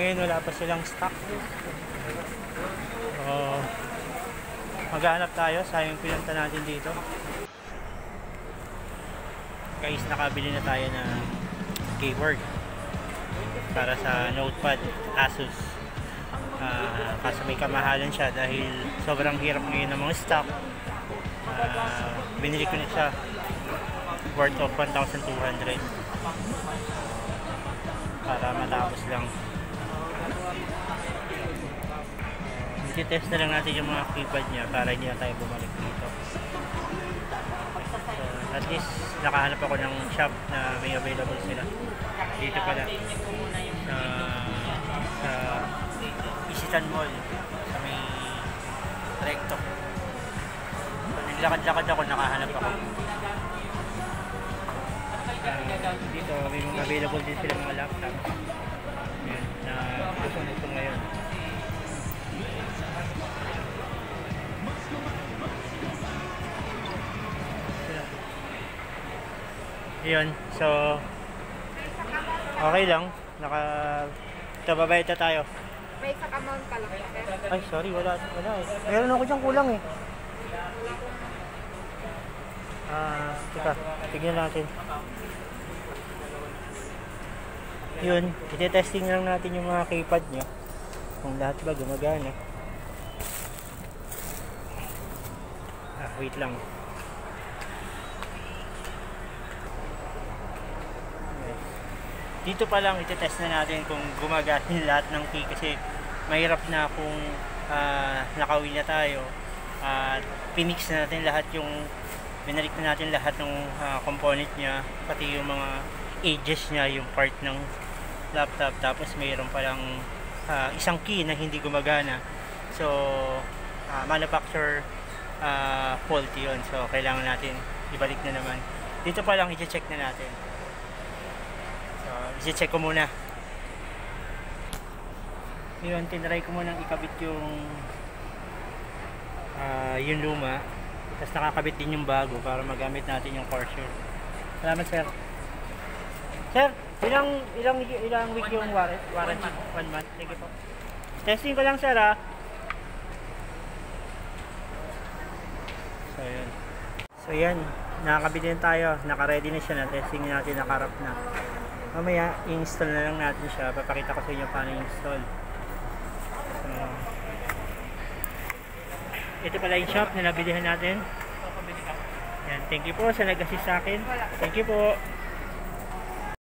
ngayon wala pa silang stock. Maghanap tayo sa yung pinunta natin dito. Guys, nakabili na tayo ng keyboard para sa notepad Asus. Kaso may kamahalan siya dahil sobrang hirap ngayon ng mga stock. Binili ko na siya worth of 1,200 para matapos lang. I-test na lang natin yung mga keypad niya para hindi na tayo bumalik dito. So, at least nakahanap ako ng shop na may available sila dito pala sa Isitan Mall sa may Recto. So, naglakad-lakad ako, nakahanap ako. Dito may mga available din sila mga laptop. Yan, na susunod ko ngayon. Yun, so okay lang, babayad na tayo. May sa amount ka lang. Ay, sorry, wala eh. Meron ako dyan kulang eh. Teka, tignan natin. Yun, iti-testing lang natin yung mga keypad niya. Kung lahat ba gumagana. Wait lang. Dito pa lang iti-test na natin kung gumagana lahat ng key kasi mahirap na kung nakauwi na tayo at pinix na natin lahat yung binalik na natin lahat ng component niya, pati yung mga edges niya, yung part ng laptop, tapos mayroon palang isang key na hindi gumagana. So manufacturer fault yun, so kailangan natin ibalik na naman. Dito pa lang i-check na natin. I-check ko muna. Yun, tinry ko munang ikabit yung luma. Tapos nakakabit din yung bago para magamit natin yung Corsair. Salamat, sir. Sir, ilang week yung warranty? 1 month. Sige po. Testing ko lang, sir, ha. So yan, nakakabit din tayo. Naka-ready na siya na. Testing natin, nakarap na. Mamaya, i-install na lang natin siya. Papakita ko sa inyo paano i-install. Ito pala yung shop na nabilihan natin. Yan, thank you po sa nag-assist sa akin. Thank you po.